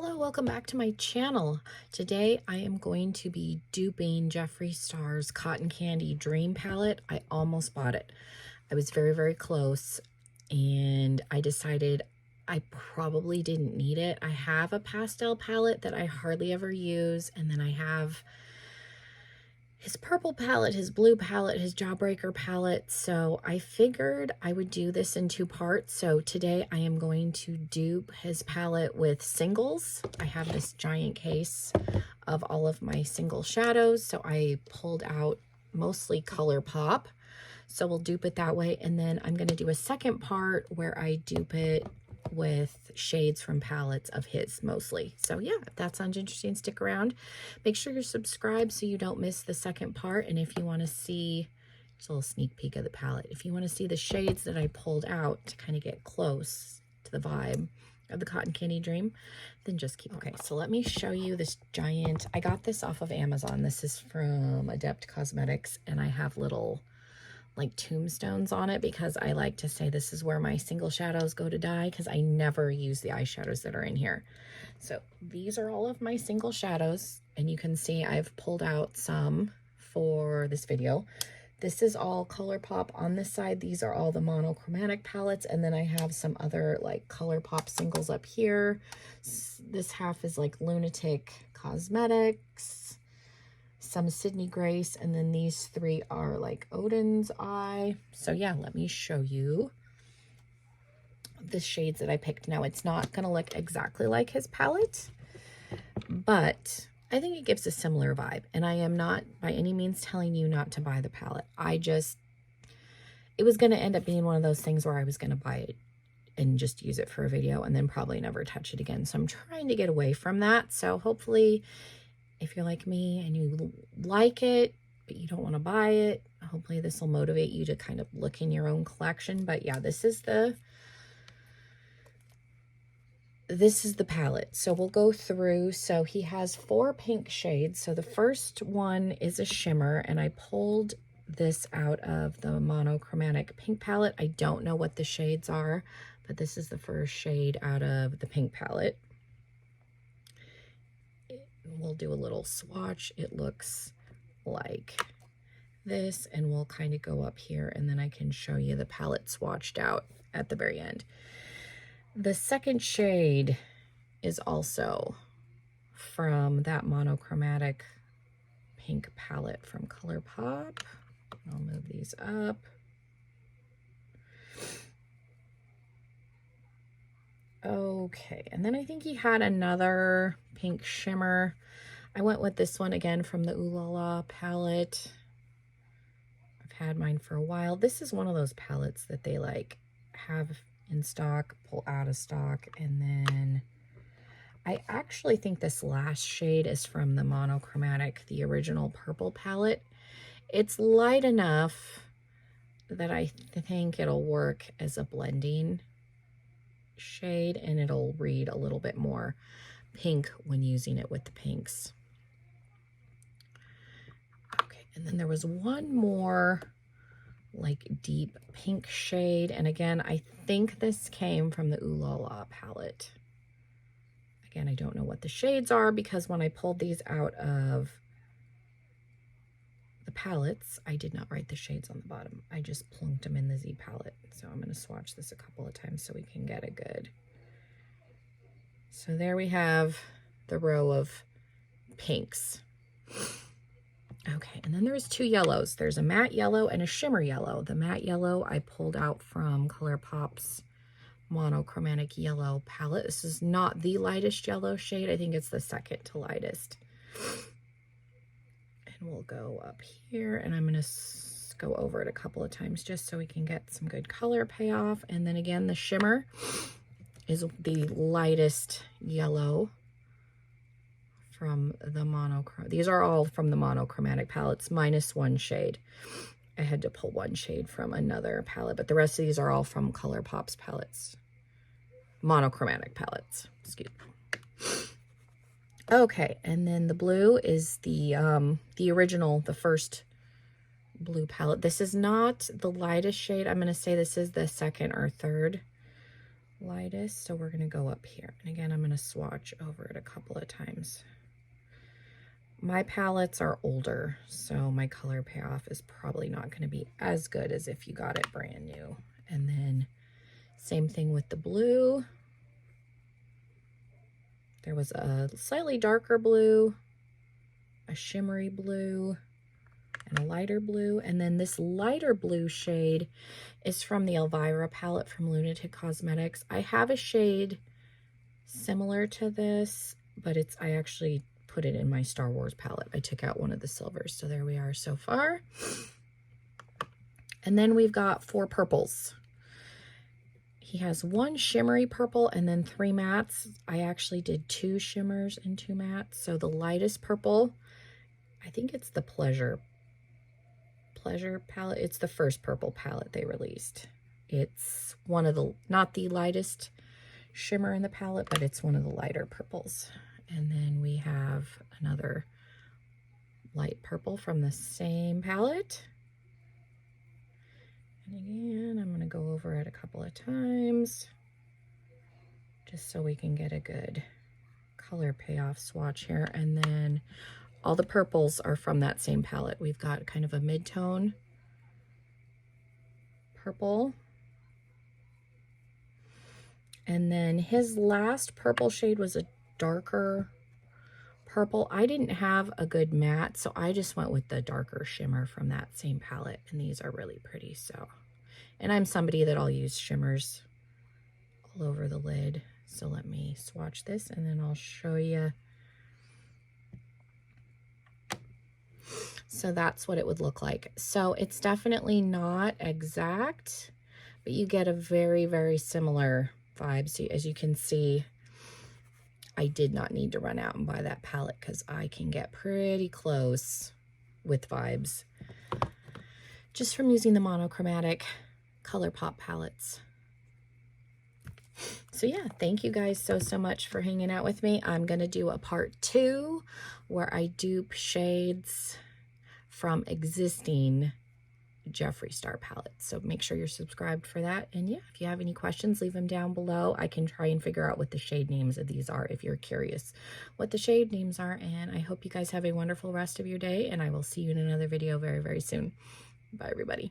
Hello, welcome back to my channel. Today I am going to be duping Jeffree Star's Cotton Candy Dream Palette. I almost bought it. I was very, very close and I decided I probably didn't need it. I have a pastel palette that I hardly ever use, and then I have his purple palette, his blue palette, his Jawbreaker palette. So I figured I would do this in two parts. So today I am going to dupe his palette with singles. I have this giant case of all of my single shadows. So I pulled out mostly Colourpop. So we'll dupe it that way. And then I'm going to do a second part where I dupe it with shades from palettes of his mostly. So yeah, if that sounds interesting, stick around. Make sure you're subscribed so you don't miss the second part. And if you want to see, just a little sneak peek of the palette, if you want to see the shades that I pulled out to kind of get close to the vibe of the Cotton Candy Dream, then just keep okay. So let me show you this giant, I got this off of Amazon. This is from Adept Cosmetics, and I have little like tombstones on it because I like to say this is where my single shadows go to die, because I never use the eyeshadows that are in here. So these are all of my single shadows, and you can see I've pulled out some for this video. This is all Colourpop on this side. These are all the monochromatic palettes, and then I have some other like Colourpop singles up here. This half is like Lunatic Cosmetics, some Sydney Grace, and then these three are like Odin's Eye. So yeah, let me show you the shades that I picked. Now it's not gonna look exactly like his palette, but I think it gives a similar vibe. And I am not by any means telling you not to buy the palette. It was gonna end up being one of those things where I was gonna buy it and just use it for a video and then probably never touch it again. So I'm trying to get away from that. So hopefully, if you're like me and you like it, but you don't want to buy it, hopefully this will motivate you to kind of look in your own collection. But yeah, this is the palette. So we'll go through. So he has 4 pink shades. So the first one is a shimmer, and I pulled this out of the monochromatic pink palette. I don't know what the shades are, but this is the first shade out of the pink palette. We'll do a little swatch. It looks like this, and we'll kind of go up here, and then I can show you the palette swatched out at the very end. The second shade is also from that monochromatic pink palette from Colourpop. I'll move these up. Okay, and then I think he had another pink shimmer. I went with this one again from the Ooh La La palette. I've had mine for a while. This is one of those palettes that they like have in stock, pull out of stock, and then I actually think this last shade is from the monochromatic, the original purple palette. It's light enough that I think it'll work as a blending shade, and it'll read a little bit more pink when using it with the pinks. Okay, and then there was one more like deep pink shade, and again I think this came from the Ooh La La palette. Again, I don't know what the shades are because when I pulled these out of the palettes, I did not write the shades on the bottom. I just plunked them in the Z palette. So I'm going to swatch this a couple of times so we can get a good. So there we have the row of pinks. Okay, and then there's 2 yellows. There's a matte yellow and a shimmer yellow. The matte yellow I pulled out from Colourpop's monochromatic yellow palette. This is not the lightest yellow shade. I think it's the second to lightest. We'll go up here, and I'm going to go over it a couple of times just so we can get some good color payoff. And then again, the shimmer is the lightest yellow from the monochromatic. These are all from the monochromatic palettes minus 1 shade. I had to pull 1 shade from another palette, but the rest of these are all from Colourpop's palettes, monochromatic palettes, excuse me. Okay, and then the blue is the original, the first blue palette. This is not the lightest shade. I'm going to say this is the second or third lightest, so we're going to go up here. And again, I'm going to swatch over it a couple of times. My palettes are older, so my color payoff is probably not going to be as good as if you got it brand new. And then same thing with the blue. There was a slightly darker blue, a shimmery blue, and a lighter blue. And then this lighter blue shade is from the Elvira palette from Lunatic Cosmetics. I have a shade similar to this, but I actually put it in my Star Wars palette. I took out one of the silvers, so there we are so far. And then we've got 4 purples. He has 1 shimmery purple and then 3 mattes. I actually did 2 shimmers and 2 mattes. So the lightest purple, I think it's the Pleasure palette. It's the first purple palette they released. It's one of the, not the lightest shimmer in the palette, but it's one of the lighter purples. And then we have another light purple from the same palette. And again, I'm going to go over it a couple of times just so we can get a good color payoff swatch here. And then all the purples are from that same palette. We've got kind of a mid-tone purple. And then his last purple shade was a darker purple. I didn't have a good matte, so I just went with the darker shimmer from that same palette, and these are really pretty. So, and I'm somebody that I'll use shimmers all over the lid. So let me swatch this and then I'll show you. So that's what it would look like. So it's definitely not exact, but you get a very, very similar vibe. So as you can see, I did not need to run out and buy that palette because I can get pretty close with vibes just from using the monochromatic Colourpop palettes. So yeah, thank you guys so much for hanging out with me. I'm going to do a part 2 where I dupe shades from existing Jeffree Star palettes. So make sure you're subscribed for that. And yeah, if you have any questions, leave them down below. I can try and figure out what the shade names of these are if you're curious what the shade names are. And I hope you guys have a wonderful rest of your day, and I will see you in another video very, very soon. Bye, everybody.